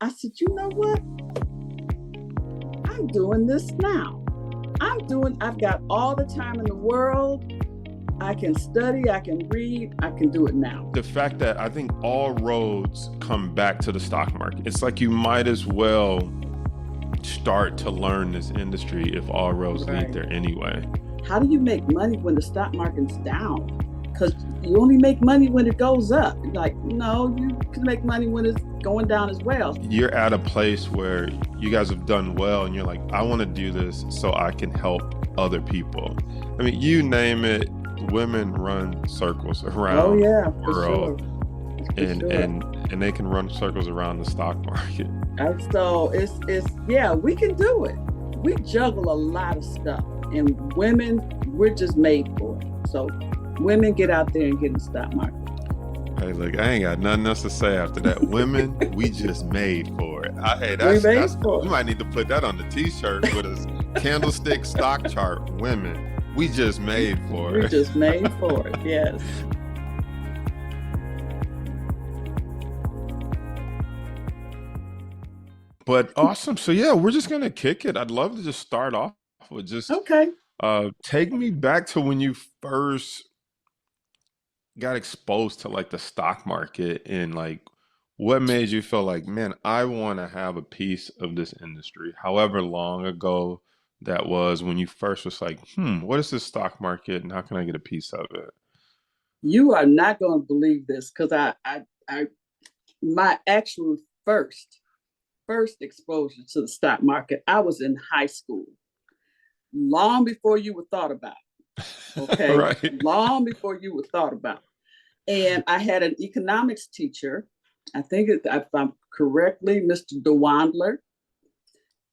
I said, you know what? I'm doing this now. I've got all the time in the world. I can study, I can read, I can do it now. The fact that I think all roads come back to the stock market. It's like you might as well start to learn this industry if all roads lead there anyway. How do you make money when the stock market's down? Because you only make money when it goes up. Like, no, you can make money when it's going down as well. You're at a place where you guys have done well and you're like, I want to do this so I can help other people. I mean, you name it, women run circles around the world. And they can run circles around the stock market. And so it's yeah, we can do it. We juggle a lot of stuff, and women, we're just made for it. So women, get out there and get in the stock market. Hey, look, I ain't got nothing else to say after that. Women, we just made for it. We might need to put that on the t-shirt with a candlestick stock chart. Women, we just made for it. We just made for it, yes. But awesome. So yeah, we're just gonna kick it. I'd love to just start off with just take me back to when you first got exposed to like the stock market, and like what made you feel like, man, I want to have a piece of this industry, however long ago that was, when you first was like, what is this stock market and how can I get a piece of it? You are not going to believe this, because my actual first exposure to the stock market, I was in high school, long before you were thought about. Okay. Right. Long before you were thought about. And I had an economics teacher, I think if I'm correctly, Mr. DeWandler.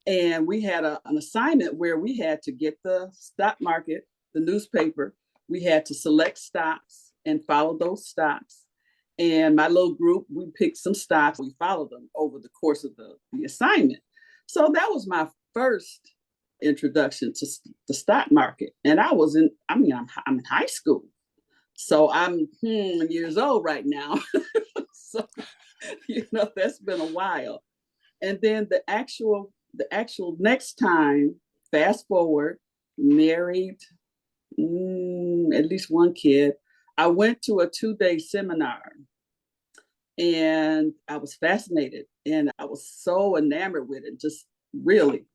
And we had an assignment where we had to get the stock market, the newspaper. We had to select stocks and follow those stocks. And my little group, we picked some stocks, we followed them over the course of the assignment. So that was my first introduction to the stock market. And I'm in high school. So I'm years old right now. So, that's been a while. And then the actual next time, fast forward, married, at least one kid, I went to a 2-day seminar, and I was fascinated, and I was so enamored with it. Just really,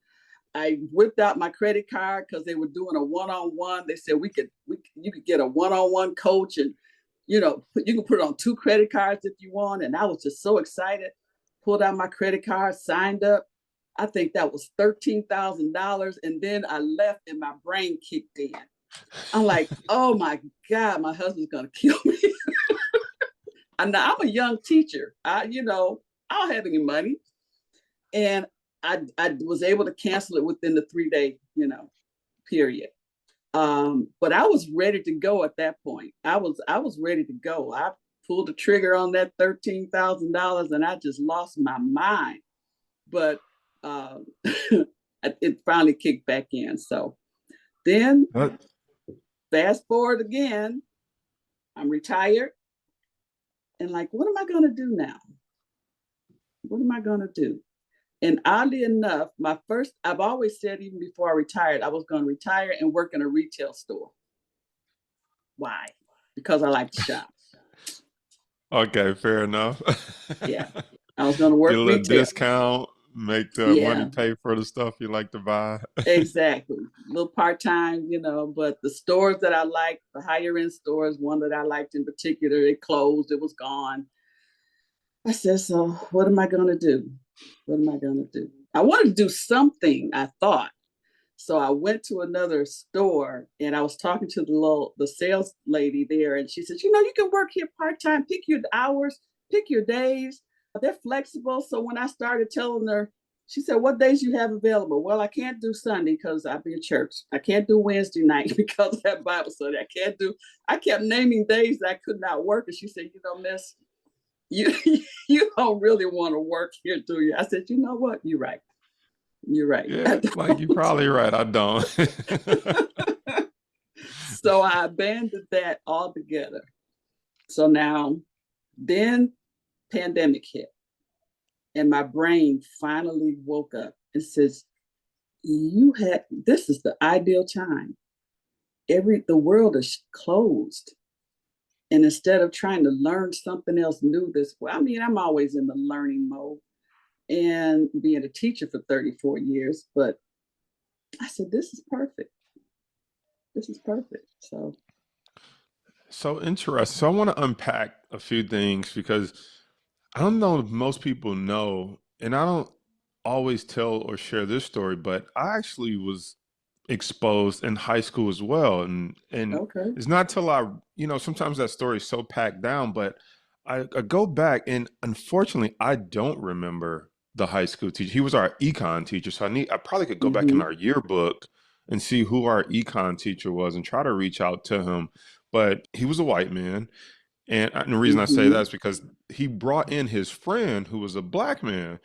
I whipped out my credit card because they were doing a one-on-one. They said you could get a one-on-one coach, and you can put it on 2 credit cards if you want. And I was just so excited. Pulled out my credit card, signed up. I think that was $13,000, and then I left, and my brain kicked in. I'm like, oh my God, my husband's gonna kill me. I'm a young teacher. I don't have any money, and I was able to cancel it within the 3-day, period. But I was ready to go at that point. I was ready to go. I pulled the trigger on that $13,000, and I just lost my mind. But it finally kicked back in. So then, fast forward again, I'm retired, and like, what am I going to do now? What am I going to do? And oddly enough, I've always said, even before I retired, I was going to retire and work in a retail store. Why? Because I like to shop. Okay, fair enough. Yeah, I was going to work get a little retail. Discount, make the money pay for the stuff you like to buy. Exactly, a little part-time, but the stores that I like, the higher end stores, one that I liked in particular, it closed, it was gone. I said, so what am I going to do? What am I going to do? I wanted to do something, I thought. So I went to another store, and I was talking to the sales lady there, and she said, you can work here part-time, pick your hours, pick your days. They're flexible. So when I started telling her, she said, what days you have available? Well, I can't do Sunday because I'll be at church. I can't do Wednesday night because of that Bible study. I kept naming days that I could not work. And she said, miss, you don't really want to work here, do you? I said, you know what? You're right. You're right. Yeah, like you're probably right. I don't. So I abandoned that altogether. So now, then pandemic hit. And my brain finally woke up and says, this is the ideal time. The world is closed. And instead of trying to learn something else new I'm always in the learning mode and being a teacher for 34 years, but I said, this is perfect. This is perfect. So interesting. So I want to unpack a few things because I don't know if most people know, and I don't always tell or share this story, but I actually was exposed in high school as well. And okay. it's not till sometimes that story is so packed down, but I go back and unfortunately I don't remember the high school teacher. He was our econ teacher. So I probably could go back in our yearbook and see who our econ teacher was and try to reach out to him. But he was a white man. And the reason I say that is because he brought in his friend who was a black man,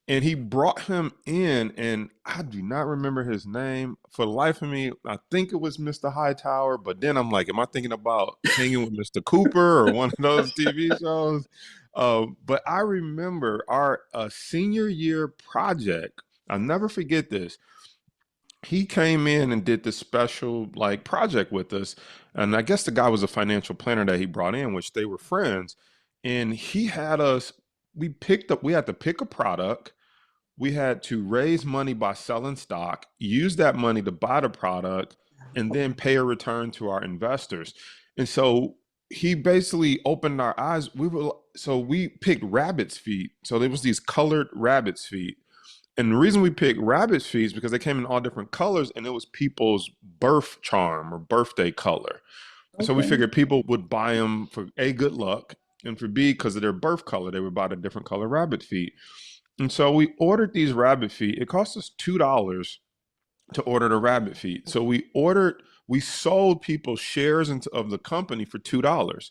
and he brought him in, and I do not remember his name for the life of me. I think it was Mr. Hightower, but then I'm like, am I thinking about Hanging with Mr. Cooper or one of those TV shows? But I remember our senior year project. I'll never forget this. He came in and did this special like project with us, and I guess the guy was a financial planner that he brought in, which they were friends, and he had us. We had to pick a product. We had to raise money by selling stock, use that money to buy the product, and then pay a return to our investors. And so he basically opened our eyes. We picked rabbit's feet. So there was these colored rabbit's feet. And the reason we picked rabbit's feet is because they came in all different colors, and it was people's birth charm or birthday color. So we figured people would buy them for A, good luck, and for B, because of their birth color, they would buy the different color rabbit feet. And so we ordered these rabbit feet. It cost us $2 to order the rabbit feet. So we sold people shares of the company for $2.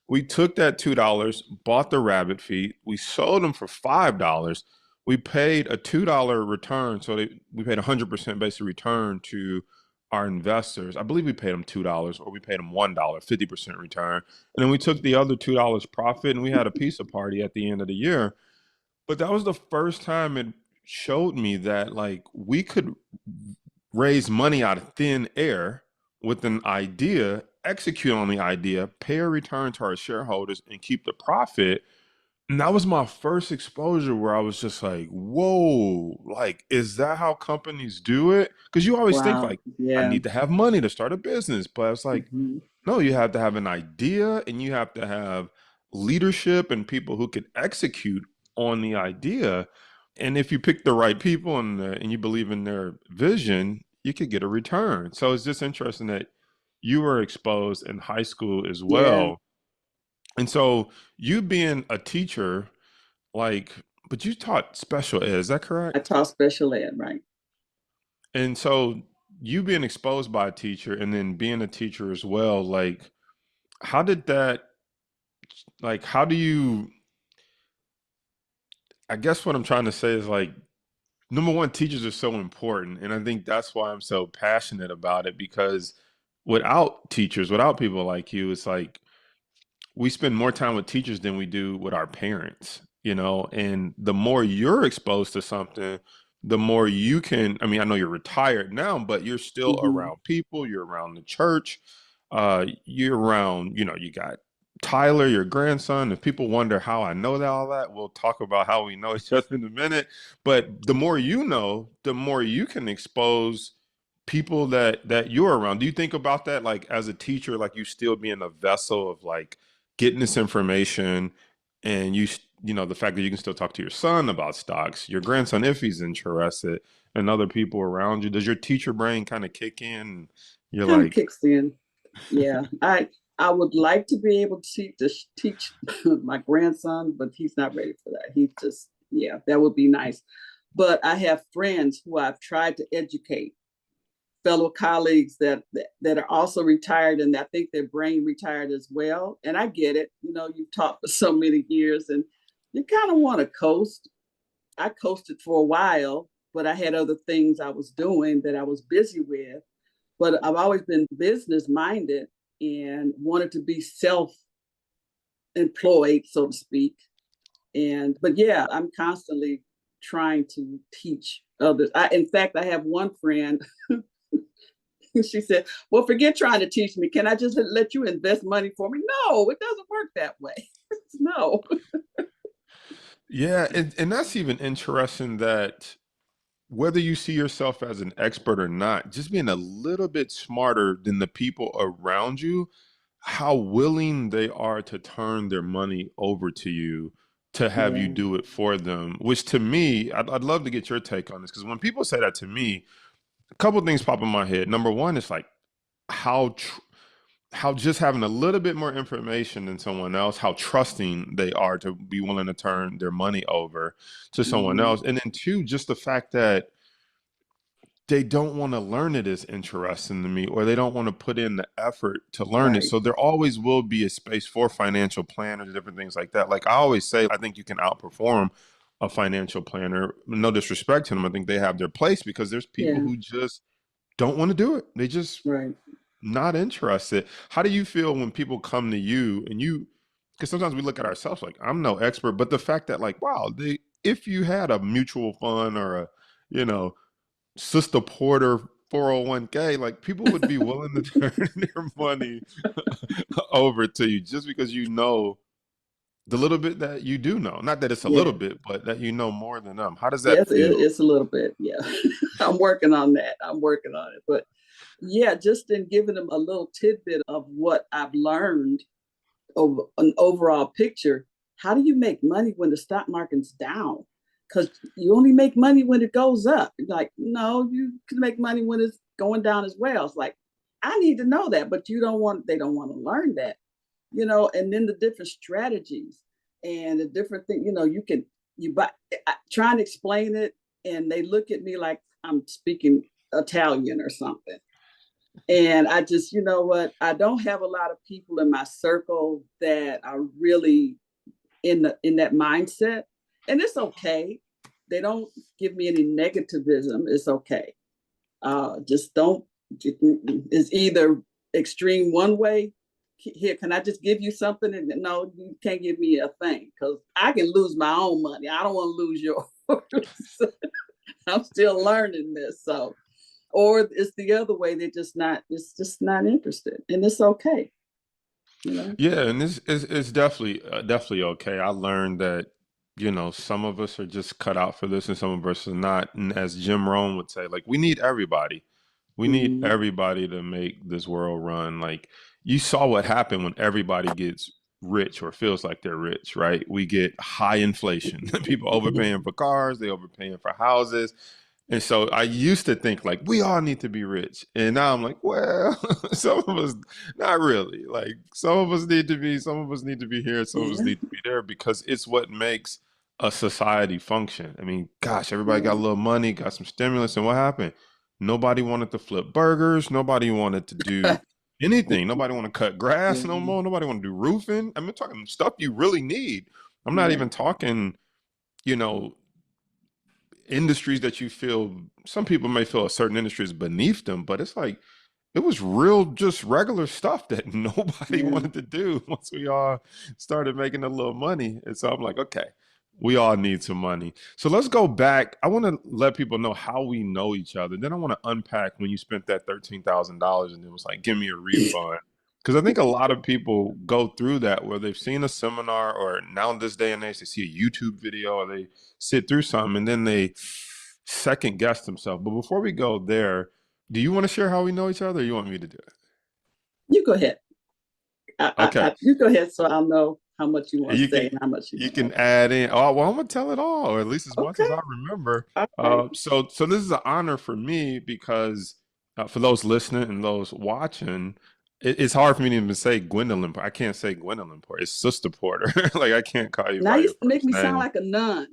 We took that $2, bought the rabbit feet. We sold them for $5. We paid a $2 return. So we paid 100% basic return to our investors. I believe we paid them $2 or we paid them $1, 50% return. And then we took the other $2 profit and we had a pizza party at the end of the year. But that was the first time it showed me that like we could raise money out of thin air with an idea, execute on the idea, pay a return to our shareholders, and keep the profit. And that was my first exposure where I was just like, whoa, like, is that how companies do it? Because you always think Wow. like, I Yeah. need to have money to start a business. But it's like, no, you have to have an idea and you have to have leadership and people who can execute on the idea. And if you pick the right people and you believe in their vision, you could get a return. So it's just interesting that you were exposed in high school as Yeah. well. And so you being a teacher, like, but you taught special ed, is that I correct? taught special ed, right? And so you being exposed by a teacher and then being a teacher as well, like, how did that, like, how do you, I guess what I'm trying to say is like, number one, teachers are so important. And I think that's why I'm so passionate about it because without teachers, without people like you, it's like we spend more time with teachers than we do with our parents, and the more you're exposed to something, the more you can, I mean, I know you're retired now, but you're still around people, you're around the church, you're around, you got Tyler, your grandson. If people wonder how I know that, all that, we'll talk about how we know each other in a minute. But the more you know, the more you can expose people that you're around. Do you think about that, like as a teacher, like you still being a vessel of like getting this information, and the fact that you can still talk to your son about stocks, your grandson if he's interested, and other people around you? Does your teacher brain kind of kick in? You're Kind of like, kicks in. Yeah. I would like to be able to teach my grandson, but he's not ready for that. Yeah, that would be nice. But I have friends who I've tried to educate, fellow colleagues that are also retired, and I think their brain retired as well. And I get it. You've taught for so many years, and you kind of want to coast. I coasted for a while, but I had other things I was doing that I was busy with. But I've always been business minded and wanted to be self employed, so to speak. But yeah, I'm constantly trying to teach others. In fact, I have one friend. She said, well, forget trying to teach me. Can I just let you invest money for me? No, it doesn't work that way. No. Yeah, and that's even interesting that whether you see yourself as an expert or not, just being a little bit smarter than the people around you, how willing they are to turn their money over to you to have you Yeah. do it for them, which to me, I'd love to get your take on this. Because when people say that to me, a couple of things pop in my head. Number one, it's like how how just having a little bit more information than someone else, how trusting they are to be willing to turn their money over to someone Mm-hmm. else. And then two, just the fact that they don't want to learn it is interesting to me, or they don't want to put in the effort to learn it. Right. So there always will be a space for financial planners, different things like that. Like I always say, I think you can outperform a financial planner. No disrespect to them. I think they have their place because there's people Yeah. who just don't want to do it. They just Right. not interested. How do you feel when people come to you and you, because sometimes we look at ourselves like, I'm no expert, but the fact that like, wow, if you had a mutual fund or a, you know, Sister Porter 401k, like people would be willing to turn their money over to you just because you know the little bit that you do know. Not that it's a little Yeah. bit, but that you know more than them. How does that Yes, feel? it's a little bit. Yeah. I'm working on that. I'm working on it. But yeah, just in giving them a little tidbit of what I've learned over an overall picture. How do you make money when the stock market's down? Because you only make money when it goes up. Like, no, you can make money when it's going down as well. It's like, I need to know that, but they don't want to learn that, and then the different strategies and the different thing, you buy, trying to explain it, and they look at me like I'm speaking Italian or something. And I just, you know what, I don't have a lot of people in my circle that are really in that mindset. And it's okay. They don't give me any negativism. It's okay. Just don't, it's either extreme one way. Here, can I just give you something? And no, you can't give me a thing because I can lose my own money. I don't want to lose yours. I'm still learning this. So, or it's the other way. It's just not interested, and it's okay. Yeah, and it's definitely okay. I learned that, some of us are just cut out for this and some of us are not. And as Jim Rohn would say, like we need everybody. We need Mm-hmm. everybody to make this world run. Like you saw what happened when everybody gets rich or feels like they're rich, right? We get high inflation. People overpaying for cars, they overpaying for houses. And so I used to think like we all need to be rich. And now I'm like, well, some of us not really. Like some of us need to be, some of us need to be here, some of us Yeah. need to be there because it's what makes a society function. I mean, gosh, everybody got a Right. little money, got some stimulus, and what happened? Nobody wanted to flip burgers, nobody wanted to do anything. Nobody want to cut grass no Yeah. more. Nobody want to do roofing. I'm talking stuff you really need. I'm not Right. even talking, you know, industries that you feel some people may feel a certain industry is beneath them, but it's like it was real just regular stuff that nobody Yeah. wanted to do once we all started making a little money. And so I'm like, okay, we all need some money. So let's go back. I want to let people know how we know each other. Then I want to unpack when you spent that $13,000 and it was like, give me a refund. Because I think a lot of people go through that where they've seen a seminar or now in this day and age, they see a YouTube video or they sit through something and then they second guess themselves. But before we go there, do you want to share how we know each other or you want me to do it? You go ahead. Okay. You go ahead so I'll know how much you want to You say can and how much you you know. can add in. Oh, well, I'm gonna tell it all, or at least as much as Okay. I remember. All right. So this is an honor for me because for those listening and those watching, it's hard for me to even say Gwendolyn. I can't say Gwendolyn Porter. It's Sister Porter. Like I can't call you Now by you your make first me sound name. like a nun.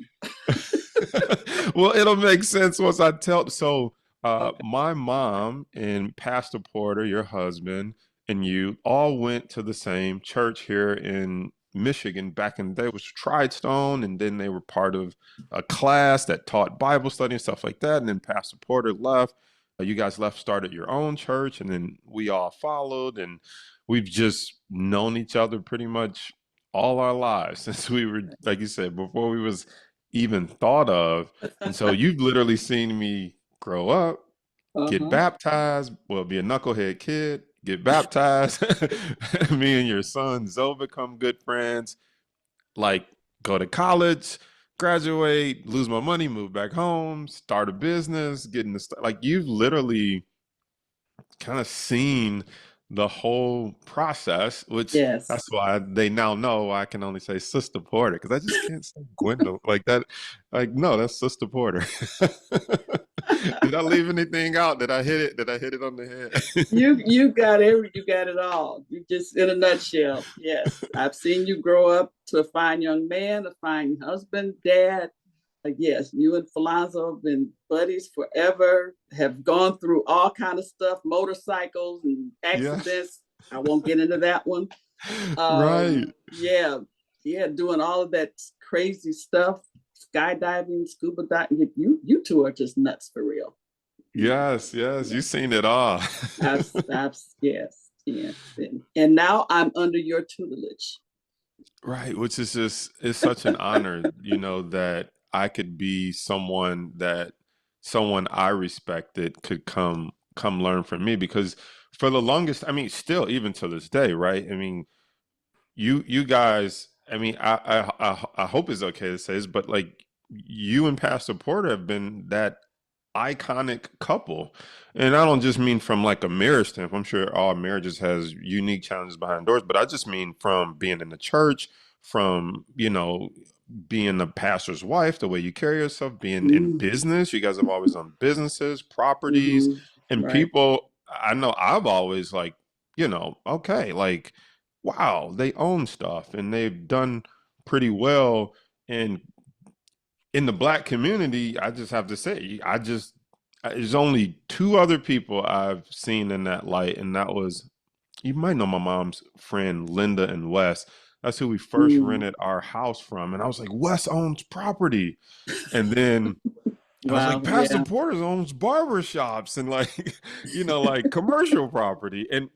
Well, it'll make sense once I tell. So, Okay. my mom and Pastor Porter, your husband, and you all went to the same church here in Michigan back in the day. It was Tridestone, and then they were part of a class that taught Bible study and stuff like that. And then Pastor Porter left. You guys left, started your own church, and then we all followed, and we've just known each other pretty much all our lives since we were, like you said, before we was even thought of. And so you've literally seen me grow up, get baptized, well, be a knucklehead kid, get baptized. Me and your son Zoe become good friends, like go to college, graduate, lose my money, move back home, start a business, get into like you've literally kind of seen the whole process, which Yes. that's why they now know I can only say Sister Porter because I just can't say Gwendolyn like that. Like, no, that's Sister Porter. Did I leave anything out? Did I hit it? Did I hit it on the head? You got it all. You just in a nutshell. Yes. I've seen you grow up to a fine young man, a fine husband, dad. Yes, you and Falonzo have been buddies forever, have gone through all kind of stuff, motorcycles and Yeah. accidents. I won't get into that one. Right. Yeah, doing all of that crazy stuff, skydiving, scuba diving. You two are just nuts for real. Yes, yes, you've seen it all. Yes. And now I'm under your tutelage. Right, which is just it's such an honor, that I could be someone I respected could come learn from me because for the longest, I mean, still even to this day, right? I mean, you guys, I mean, I hope it's okay to say this, but like you and Pastor Porter have been that iconic couple. And I don't just mean from like a marriage standpoint. I'm sure all marriages has unique challenges behind doors, but I just mean from being in the church, from, being a pastor's wife, the way you carry yourself, being in business. You guys have always done businesses, properties, and Right. people. I know I've always like, okay, like, wow, they own stuff and they've done pretty well. And in the Black community, I just have to say, there's only two other people I've seen in that light, and that was, you might know my mom's friend, Linda and Wes. That's who we first rented our house from. And I was like, Wes owns property. And then I was like, Wow. Pastor Porter owns barbershops and like, like commercial property. And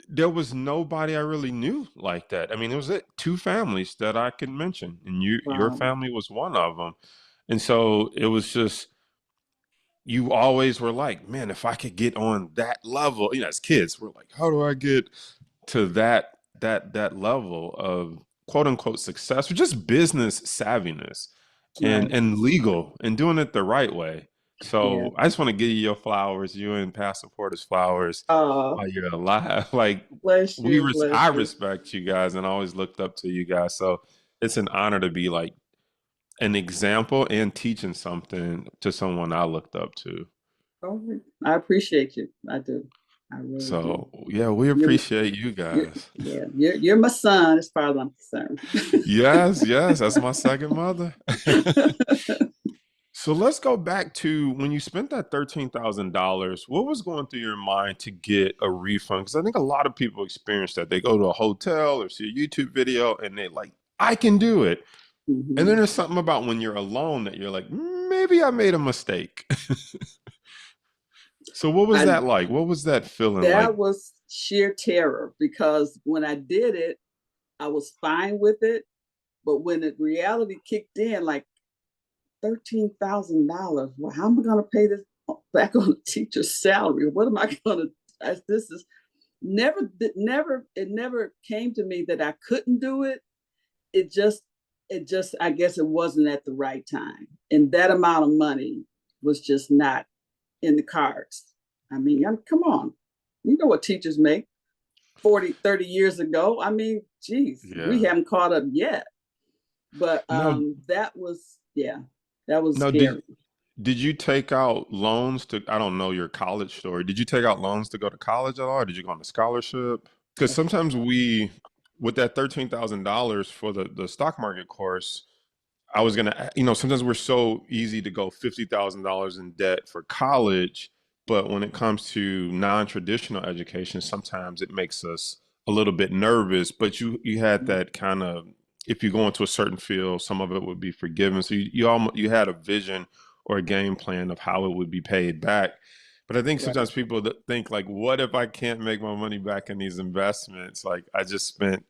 there was nobody I really knew like that. I mean, it was two families that I could mention, and your family was one of them. And so it was just, you always were like, man, if I could get on that level, as kids, we're like, how do I get to that level of quote unquote success or just business savviness and legal and doing it the right way. So I just want to give you your flowers, you and Pastor Porter's flowers while you're alive. Like bless you. I respect you guys and I always looked up to you guys. So it's an honor to be like an example and teaching something to someone I looked up to. Oh, I appreciate you. I do. I really So do. yeah, we appreciate you guys. You're my son as far as I'm concerned. Yes, that's my second mother. So let's go back to when you spent that $13,000. What was going through your mind to get a refund? Because I think a lot of people experience that. They go to a hotel or see a YouTube video and they like, I can do it. And then there's something about when you're alone that you're like, maybe I made a mistake. So what was that like? What was that feeling like? That was sheer terror because when I did it, I was fine with it. But when the reality kicked in, like $13,000, well, how am I going to pay this back on a teacher's salary? What am I going to, this is it never came to me that I couldn't do it. It just, I guess it wasn't at the right time. And that amount of money was just not in the cards. I mean, come on. You know what teachers make 40, 30 years ago. I mean, geez, we haven't caught up yet. But that was scary. Did you take out loans to, I don't know your college story. Did you take out loans to go to college at all? Or did you go on a scholarship? Because sometimes with that $13,000 for the stock market course, I was going to, sometimes we're so easy to go $50,000 in debt for college. But when it comes to non-traditional education, sometimes it makes us a little bit nervous. But you had that kind of, if you go into a certain field, some of it would be forgiven. So you had a vision or a game plan of how it would be paid back. But I think sometimes people think like, what if I can't make my money back in these investments? Like I just spent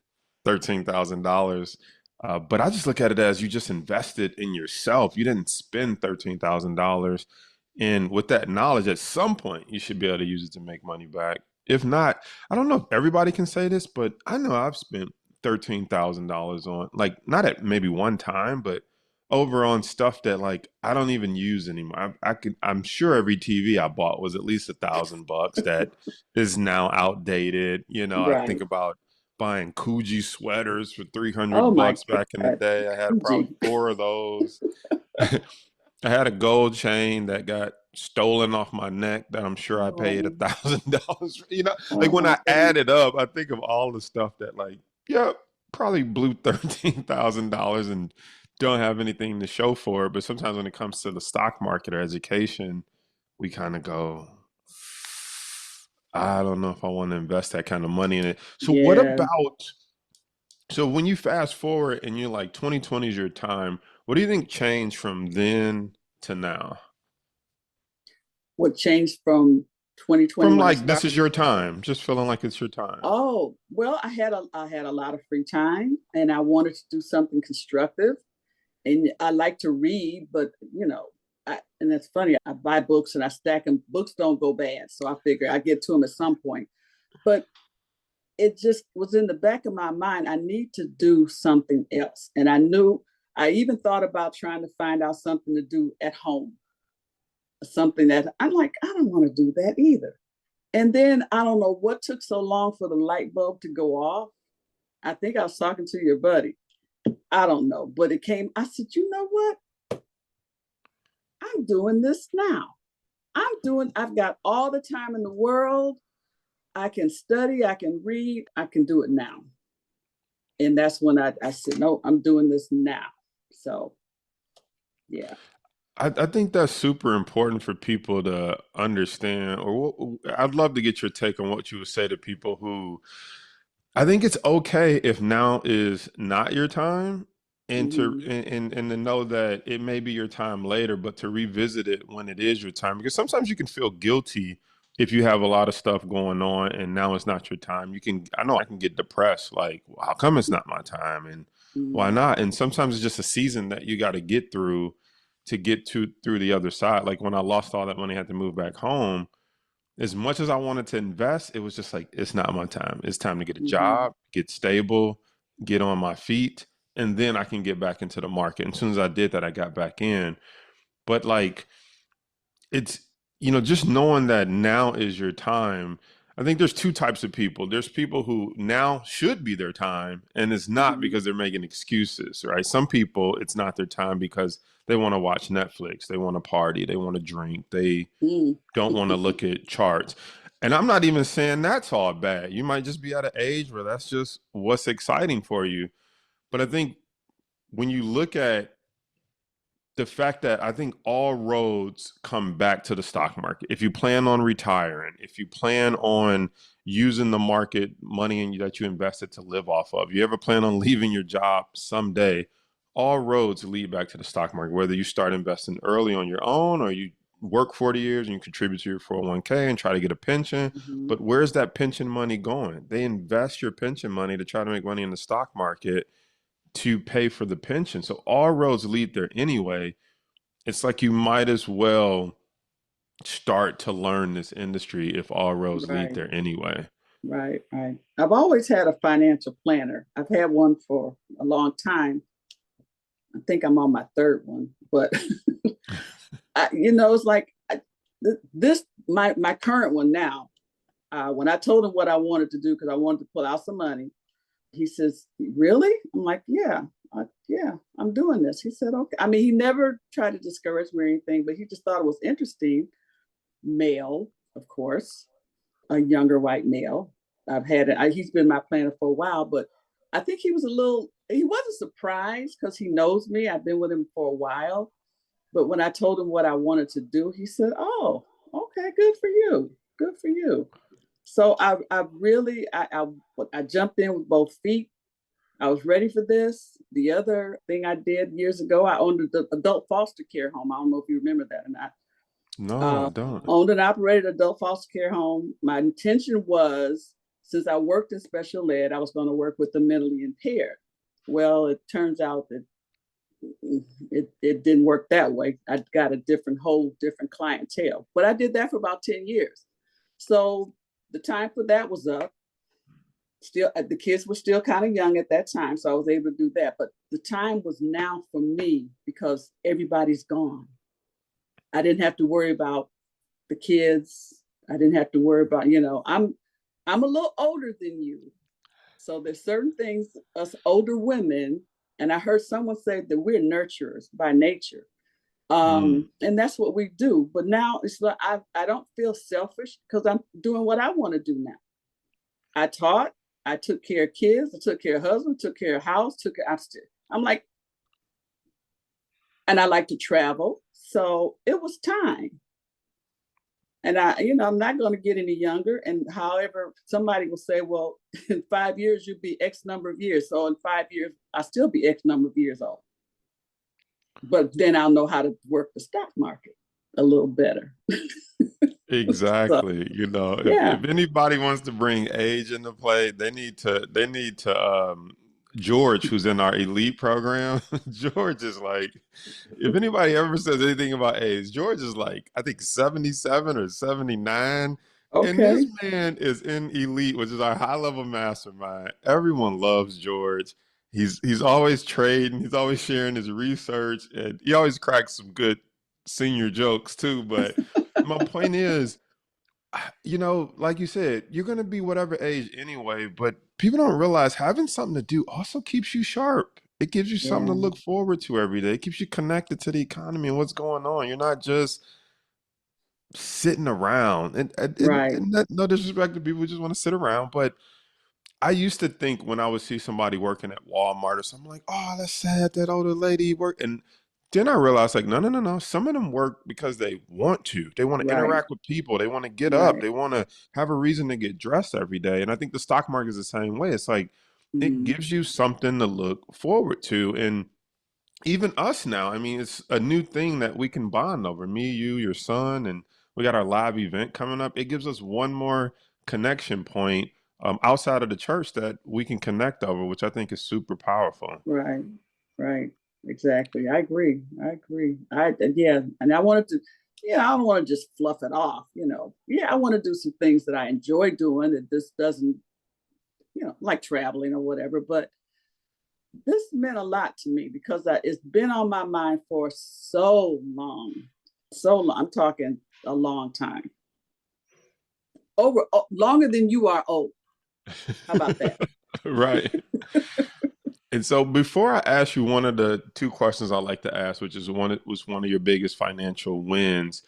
$13,000. But I just look at it as you just invested in yourself. You didn't spend $13,000. And with that knowledge, at some point, you should be able to use it to make money back. If not, I don't know if everybody can say this, but I know I've spent $13,000 on, like, not at maybe one time, but over on stuff that like I don't even use anymore. I'm sure every TV I bought was at least $1,000 that is now outdated. You know, I think Right. about buying Coogee sweaters for Oh my $300 back in the God. day. I had probably Gee. 4 of those. I had a gold chain that got stolen off my neck that I'm sure I paid Oh, $1,000. You know, oh like when my I add goodness. it up, I think of all the stuff that like, yeah, probably blew $13,000 and don't have anything to show for it. But sometimes when it comes to the stock market or education, we kind of go, I don't know if I want to invest that kind of money in it. So what Yeah. about, so when you fast forward and you're like 2020 is your time, what do you think changed from then to now? What changed from 2020 From when I like this started? is your time, just feeling like it's your time. Oh, well, I had a lot of free time and I wanted to do something constructive. And I like to read, but and that's funny. I buy books and I stack them. Books don't go bad, so I figure I get to them at some point. But it just was in the back of my mind. I need to do something else, and I knew. I even thought about trying to find out something to do at home, something that I'm like, I don't want to do that either. And then I don't know what took so long for the light bulb to go off. I think I was talking to your buddy. I don't know, but it came. I said, you know what? I'm doing this now. I've got all the time in the world. I can study, I can read, I can do it now. And that's when I said, no, I'm doing this now. So, yeah. I think that's super important for people to understand, or I'd love to get your take on what you would say to people who I think it's okay if now is not your time and to Mm-hmm. and to know that it may be your time later, but to revisit it when it is your time. Because sometimes you can feel guilty if you have a lot of stuff going on and now it's not your time. I know I can get depressed, like, well, how come it's not my time? And why Mm-hmm. not? And sometimes it's just a season that you got to get through to get to through the other side. Like when I lost all that money, I had to move back home, as much as I wanted to invest, it was just like, it's not my time. It's time to get a Mm-hmm. job, get stable, get on my feet, and then I can get back into the market. And as soon as I did that, I got back in. But like, it's, just knowing that now is your time. I think there's two types of people. There's people who now should be their time, and it's not Mm-hmm. because they're making excuses, right? Some people, it's not their time because they want to watch Netflix, they want to party, they want to drink, they don't want to look at charts. And I'm not even saying that's all bad. You might just be at an age where that's just what's exciting for you. But I think when you look at the fact that I think all roads come back to the stock market. If you plan on retiring, if you plan on using the market money that you invested to live off of, you ever plan on leaving your job someday, all roads lead back to the stock market, whether you start investing early on your own or you work 40 years and you contribute to your 401k and try to get a pension. Mm-hmm. But where's that pension money going? They invest your pension money to try to make money in the stock market to pay for the pension. So all roads lead there anyway. It's like you might as well start to learn this industry if all roads lead Right, there anyway. right, right. I've always had a financial planner. I've had one for a long time. I think I'm on my third one, but it's like this my current one now. When I told him what I wanted to do because I wanted to pull out some money, he says, "Really?" I'm like, "Yeah, yeah, I'm doing this." He said, "Okay." I mean, he never tried to discourage me or anything, but he just thought it was interesting. Male, of course, a younger white male. I've had it. He's been my planner for a while, but I think he was a little. He wasn't surprised because he knows me. I've been with him for a while, but when I told him what I wanted to do, he said, "Oh, okay, good for you. Good for you." So I really I jumped in with both feet. I was ready for this. The other thing I did years ago, I owned an adult foster care home. I don't know if you remember that or not. No, I don't. Owned and operated adult foster care home. My intention was since I worked in special ed, I was going to work with the mentally impaired. Well, it turns out that it didn't work that way. I got a whole different clientele, but I did that for about 10 years. So the time for that was up. Still, the kids were still kind of young at that time, so I was able to do that. But the time was now for me because everybody's gone. I didn't have to worry about the kids. I didn't have to worry about, I'm a little older than you. So there's certain things, us older women, and I heard someone say that we're nurturers by nature. And that's what we do. But now it's like I don't feel selfish because I'm doing what I want to do now. I taught, I took care of kids, I took care of husband, took care of house, I'm like, and I like to travel. So it was time. And I'm not going to get any younger. And however, somebody will say, well, in 5 years, you'll be X number of years. So in 5 years, I'll still be X number of years old. But then I'll know how to work the stock market a little better. Exactly. So, if anybody wants to bring age into play, they need to George, who's in our elite program. George is like, if anybody ever says anything about age, George is like, I think 77 or 79. Okay. And this man is in elite, which is our high level mastermind. Everyone loves George. He's always trading, he's always sharing his research, and he always cracks some good senior jokes too. But my point is, like you said, you're going to be whatever age anyway, but people don't realize having something to do also keeps you sharp. It gives you something to look forward to every day. It keeps you connected to the economy and what's going on. You're not just sitting around. And no disrespect to people who just want to sit around, but I used to think when I would see somebody working at Walmart or something, like, oh, that's sad, that older lady work. And then I realized, like, no. Some of them work because they want to. They want to interact with people. They want to get up. They want to have a reason to get dressed every day. And I think the stock market is the same way. It's like, it gives you something to look forward to. And even us now, I mean, it's a new thing that we can bond over. Me, you, your son, and we got our live event coming up. It gives us one more connection point outside of the church that we can connect over, which I think is super powerful. Right. Exactly. I agree. And I wanted to, I don't want to just fluff it off, I want to do some things that I enjoy doing that this doesn't, like traveling or whatever, but this meant a lot to me because it's been on my mind for so long. I'm talking a long time. Longer than you are old. How about that? Right. And so before I ask you one of the two questions I like to ask, which is one of your biggest financial wins,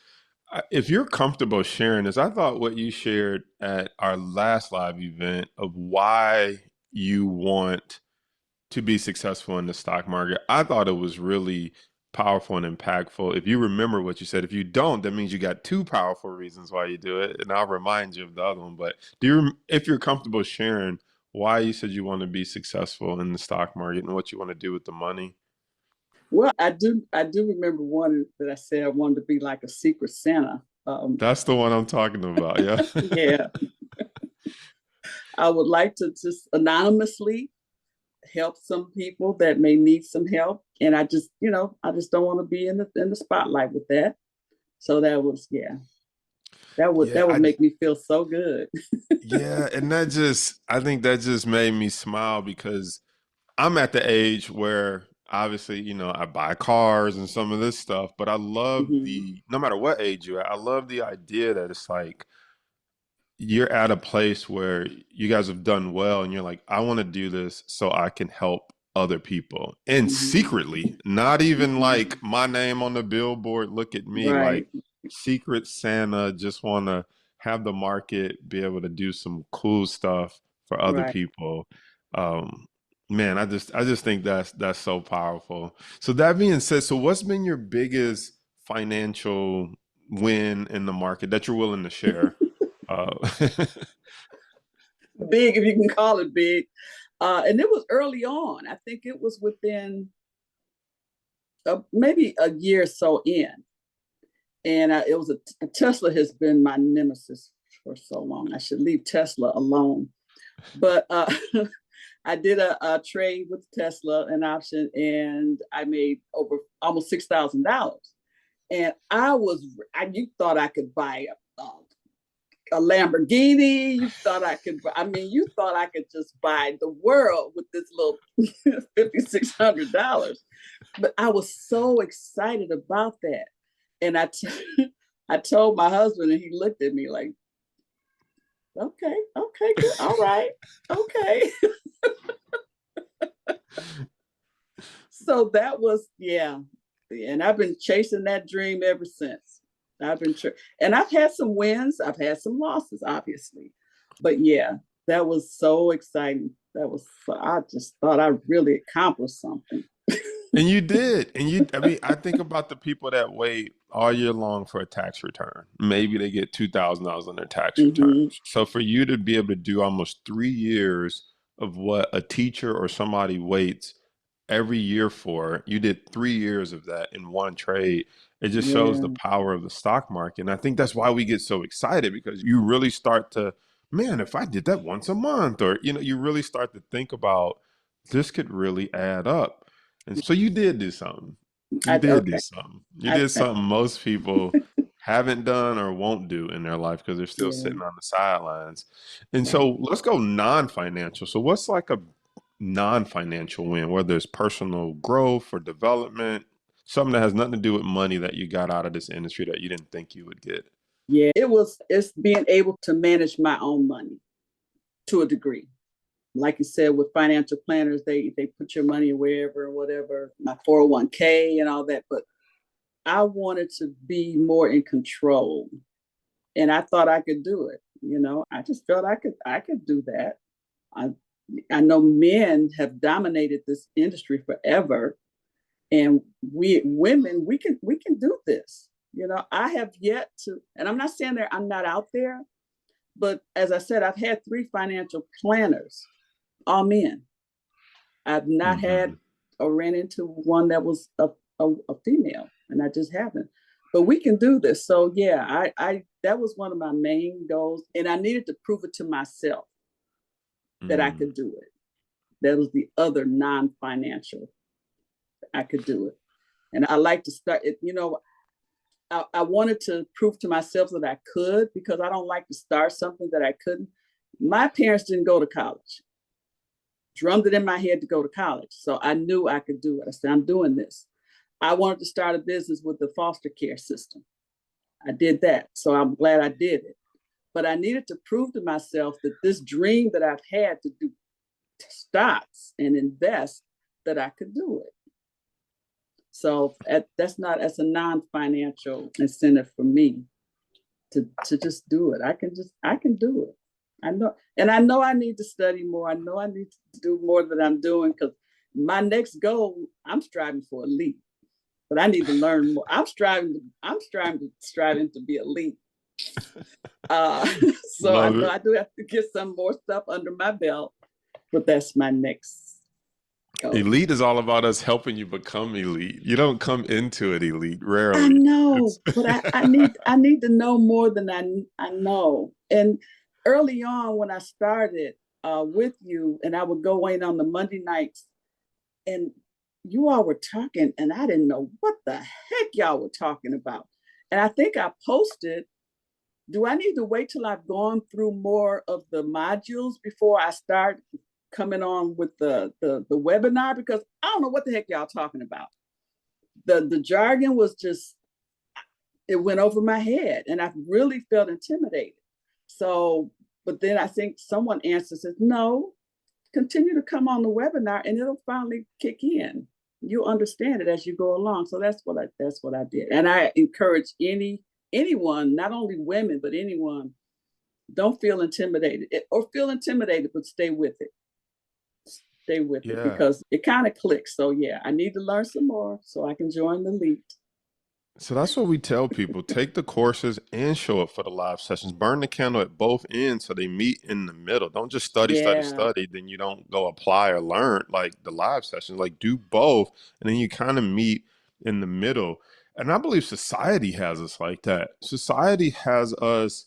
if you're comfortable sharing this, I thought what you shared at our last live event of why you want to be successful in the stock market, I thought it was really powerful and impactful. If you remember what you said, if you don't, that means you got two powerful reasons why you do it, and I'll remind you of the other one. But if you're comfortable sharing why you said you want to be successful in the stock market and what you want to do with the money? Well, I do remember one that I said I wanted to be like a secret Santa. That's the one I'm talking about. Yeah. Yeah. I would like to just anonymously help some people that may need some help. And I just don't want to be in the spotlight with that. So that was, that would make me feel so good. Yeah. And I think that just made me smile because I'm at the age where obviously, I buy cars and some of this stuff, but I love no matter what age you're at, I love the idea that it's like, you're at a place where you guys have done well and you're like, I want to do this so I can help other people. And secretly, not even like my name on the billboard, look at me, like secret Santa, just want to have the market be able to do some cool stuff for other people. Man, I just think that's so powerful. So that being said, so what's been your biggest financial win in the market that you're willing to share? Big, if you can call it big. And it was early on. I think it was within maybe a year or so in. And it was Tesla has been my nemesis for so long. I should leave Tesla alone. But I did a trade with Tesla, an option, and I made over almost $6,000. And you thought I could buy a Lamborghini. You thought I could, you thought I could just buy the world with this little $5,600. But I was so excited about that. And I told my husband, and he looked at me like, okay, good, all right, okay. So that was, yeah. And I've been chasing that dream ever since. And I've had some wins, I've had some losses, obviously. But yeah, that was so exciting. I just thought I really accomplished something. And you did. I think about the people that wait all year long for a tax return. Maybe they get $2,000 on their tax return. So for you to be able to do almost 3 years of what a teacher or somebody waits every year for, you did 3 years of that in one trade. It just shows the power of the stock market. And I think that's why we get so excited, because you really start to, man, if I did that once a month, or, you really start to think about, this could really add up. And so you did do something. You did something most people haven't done or won't do in their life, because they're still sitting on the sidelines. And so let's go non-financial. So what's like a non-financial win, whether it's personal growth or development, something that has nothing to do with money that you got out of this industry that you didn't think you would get? Yeah, it's being able to manage my own money to a degree. Like you said, with financial planners, they put your money wherever, whatever, my 401k and all that. But I wanted to be more in control, and I thought I could do it. I just felt I could do that. I know men have dominated this industry forever, and we women, we can do this. I have yet to, and I'm not saying that I'm not out there, but as I said, I've had 3 financial planners, all men. I've not had or ran into one that was a female, and I just haven't. But we can do this. So yeah, I that was one of my main goals, and I needed to prove it to myself that I could do it. That was the other non-financial. I could do it. And I like to start it, I wanted to prove to myself that I could, because I don't like to start something that I couldn't. My parents didn't go to college, drummed it in my head to go to college. So I knew I could do it. I said, I'm doing this. I wanted to start a business with the foster care system. I did that. So I'm glad I did it. But I needed to prove to myself that this dream that I've had to do stocks and invest, that I could do it. So that's a non-financial incentive for me to just do it. I can do it. I know I need to study more. I know I need to do more than I'm doing, because my next goal, I'm striving for elite, but I need to learn more. I'm striving to be elite. So I know I do have to get some more stuff under my belt, but that's my next. Elite is all about us helping you become elite. You don't come into it elite, rarely. I know, but I need to know more than I know. And early on, when I started with you, and I would go in on the Monday nights, and you all were talking, and I didn't know what the heck y'all were talking about. And I think I posted, do I need to wait till I've gone through more of the modules before I start coming on with the webinar? Because I don't know what the heck y'all talking about. The jargon was just, it went over my head, and I really felt intimidated. So, but then I think someone answered, says, no, continue to come on the webinar and it'll finally kick in. You'll understand it as you go along. So that's what I did. And I encourage anyone, not only women, but anyone, don't feel intimidated, or feel intimidated, but stay with it. Stay with it, because it kind of clicks. So yeah, I need to learn some more so I can join the elite. So that's what we tell people. Take the courses and show up for the live sessions. Burn the candle at both ends so they meet in the middle. Don't just study, then you don't go apply or learn like the live sessions. Like, do both, and then you kind of meet in the middle. And I believe society has us like that. Society has us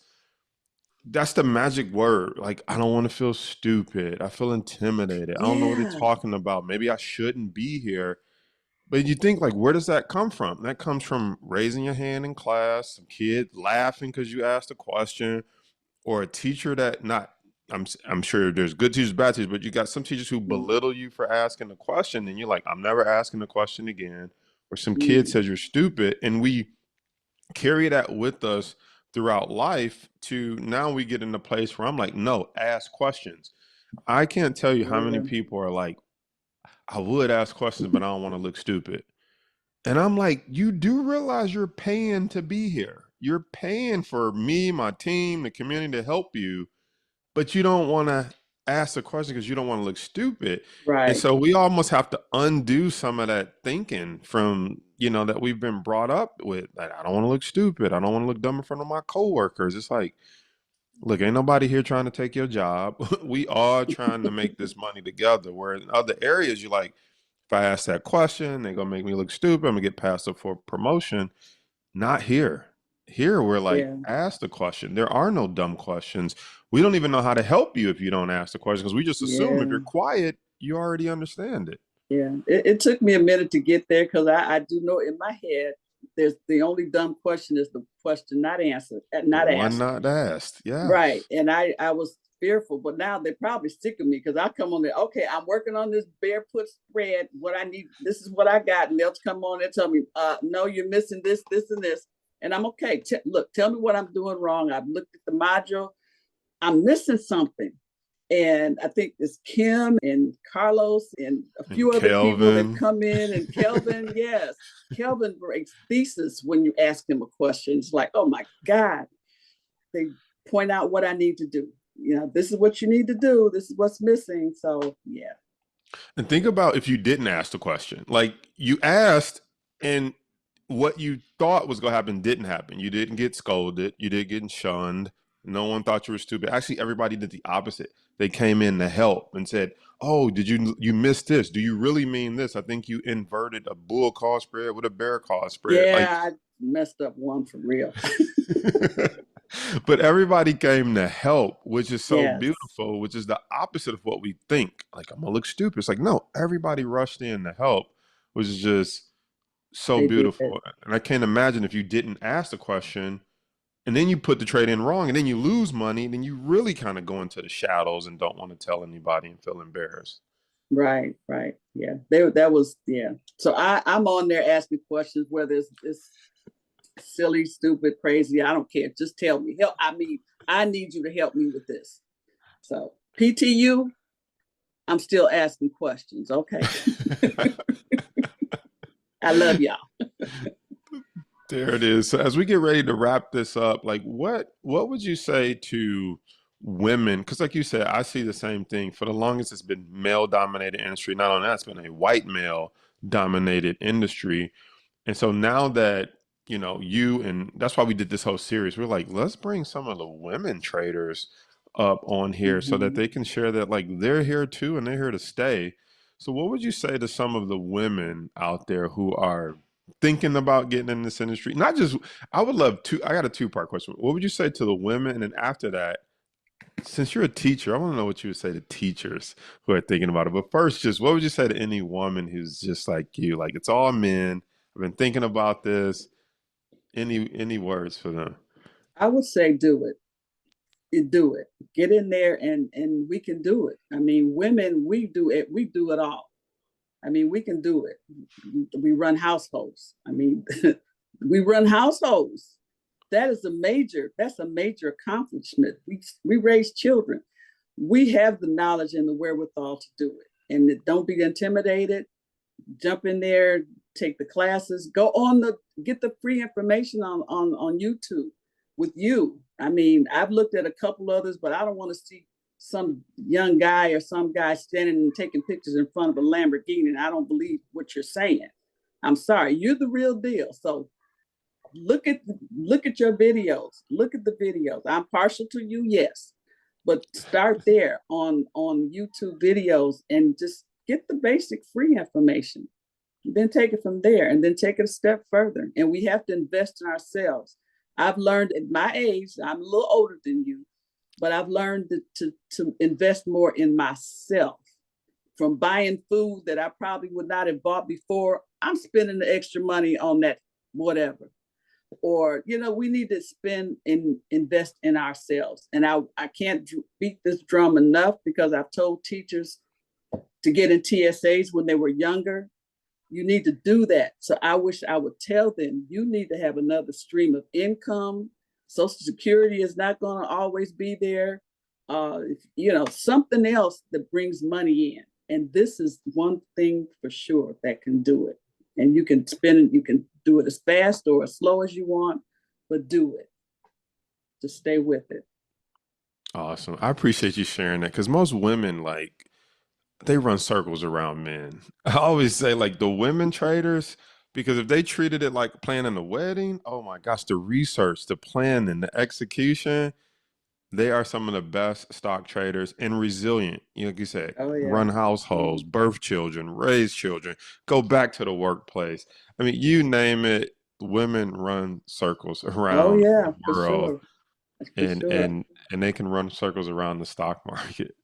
that's the magic word. Like, I don't want to feel stupid. I feel intimidated. I don't know what they're Yeah. talking about. Maybe I shouldn't be here. But you think, like, where does that come from? That comes from raising your hand in class, some kid laughing because you asked a question, or a teacher that not. I'm sure there's good teachers, bad teachers, but you got some teachers who belittle you for asking a question, and you're like, I'm never asking a question again. Or some kid Mm. says you're stupid, and we carry that with us throughout life to now we get in a place where I'm like, no, ask questions. I can't tell you how many Yeah. people are like, I would ask questions, but I don't want to look stupid. And I'm like, you do realize you're paying to be here. You're paying for me, my team, the community to help you, but you don't want to ask the question because you don't want to look stupid. And Right. so we almost have to undo some of that thinking from, that we've been brought up with. Like, I don't want to look stupid. I don't want to look dumb in front of my coworkers. It's like, look, ain't nobody here trying to take your job. We are trying to make this money together. Where in other areas, you're like, if I ask that question, they're gonna make me look stupid. I'm gonna get passed up for promotion. Not here. Here, we're like, Yeah. ask the question. There are no dumb questions. We don't even know how to help you if you don't ask the question because we just assume if Yeah. you're quiet, you already understand it. Yeah. It took me a minute to get there because I do know in my head there's the only dumb question is the question not answered, The not one asked. not asked. Right. Yes. And I was fearful, but now they're probably sick of me because I come on there, okay, I'm working on this barefoot spread. What I need, this is what I got. And they'll come on and tell me, no, you're missing this, this, and this. And I'm okay. Look, tell me what I'm doing wrong. I've looked at the module. I'm missing something. And I think it's Kim and Carlos and a And few other people that Kelvin. come in, and Kelvin, yes. Kelvin breaks thesis when you ask him a question. It's like, oh my God. They point out what I need to do. This is what you need to do. This is what's missing. So yeah. And think about if you didn't ask the question. Like, you asked and what you thought was going to happen didn't happen. You didn't get scolded. You didn't get shunned. No one thought you were stupid. Actually, everybody did the opposite. They came in to help and said, "Oh, did you missed this? Do you really mean this? I think you inverted a bull call spread with a bear call spread." Like, Yeah, I messed up one for real. but everybody came to help, which is so Yes, beautiful, which is the opposite of what we think. Like, I'm gonna look stupid. It's like, no, everybody rushed in to help, which is just so they did. beautiful. And I can't imagine if you didn't ask the question and then you put the trade in wrong and then you lose money, then you really kind of go into the shadows and don't want to tell anybody and feel embarrassed. Right, right. Yeah. That was, yeah. So I'm on there asking questions, whether it's silly, stupid, crazy. I don't care. Just tell me. I need you to help me with this. So PTU, I'm still asking questions. Okay. I love y'all. There it is. So as we get ready to wrap this up, like what would you say to women? Because like you said, I see the same thing. For the longest, it's been male dominated industry. Not only that, it's been a white male dominated industry. And so now that, you and that's why we did this whole series, we're like, let's bring some of the women traders up on here so that Mm-hmm. they can share that like they're here too and they're here to stay. So what would you say to some of the women out there who are thinking about getting in this industry? Not just, I would love to, I got a two-part question. What would you say to the women? And then after that, since you're a teacher, I want to know what you would say to teachers who are thinking about it. But first, just what would you say to any woman who's just like you? Like, it's all men. I've been thinking about this. Any words for them? I would say do it. Do it. Get in there and we can do it. I mean, women, we do it. We do it all. I mean, we can do it. We run households. I mean, we run households. That's a major accomplishment. We raise children. We have the knowledge and the wherewithal to do it. And don't be intimidated. Jump in there, take the classes, get the free information on YouTube with you. I mean, I've looked at a couple others, but I don't want to see some young guy or some guy standing and taking pictures in front of a Lamborghini. And I don't believe what you're saying. I'm sorry, you're the real deal. So look at your videos. Look at the videos. I'm partial to you, yes, but start there on YouTube videos and just get the basic free information. Then take it from there, and then take it a step further. And we have to invest in ourselves. I've learned at my age, I'm a little older than you. but I've learned to invest more in myself. From buying food that I probably would not have bought before, I'm spending the extra money on that, whatever. Or, we need to spend and invest in ourselves. And I can't beat this drum enough, because I've told teachers to get in TSAs when they were younger. You need to do that. So I wish I would tell them, you need to have another stream of income. Social Security is not going to always be there. Something else that brings money in. And this is one thing for sure that can do it. And you can spend it, you can do it as fast or as slow as you want, but do it. Just stay with it. Awesome. I appreciate you sharing that, because most women, they run circles around men. I always say, the women traders, because if they treated it like planning a wedding, oh my gosh, the research, the planning, the execution, they are some of the best stock traders and resilient. Like you said, run households, birth children, raise children, go back to the workplace. I mean, you name it, women run circles around the world. And they can run circles around the stock market.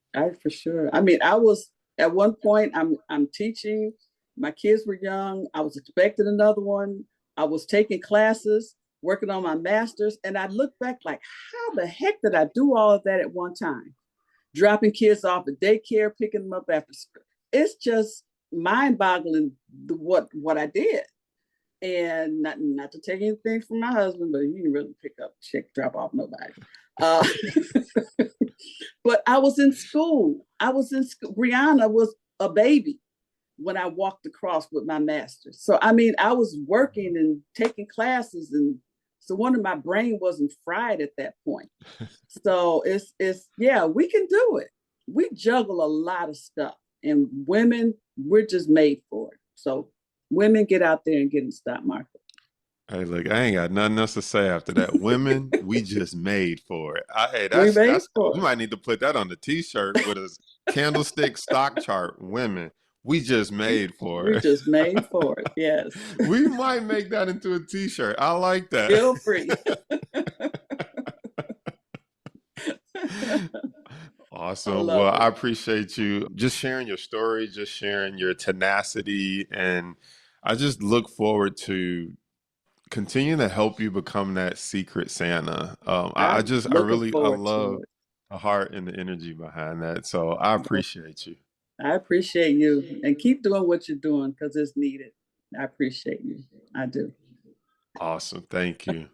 For sure. I mean, I was at one point, I'm teaching, my kids were young, I was expecting another one, I was taking classes, working on my master's, and I look back like, how the heck did I do all of that at one time? Dropping kids off at daycare, picking them up after school. It's just mind-boggling what I did. And not to take anything from my husband, but he didn't really pick up, drop off nobody. But I was in school. Brianna was a baby when I walked across with my master's. So, I mean, I was working and taking classes, and so my brain wasn't fried at that point. So we can do it. We juggle a lot of stuff, and women, we're just made for it. So women, get out there and get in the stock market. Hey, look, I ain't got nothing else to say after that. Women, we just made for it. We might need to put that on the t-shirt with a candlestick stock chart. Women, we just made for it. We just made for it, yes. We might make that into a t-shirt. I like that. Feel free. Awesome. I appreciate you just sharing your story, just sharing your tenacity, and I just look forward to continuing to help you become that secret Santa. I love the heart and the energy behind that. So I appreciate you. I appreciate you, and keep doing what you're doing, because it's needed. I appreciate you. I do. Awesome. Thank you.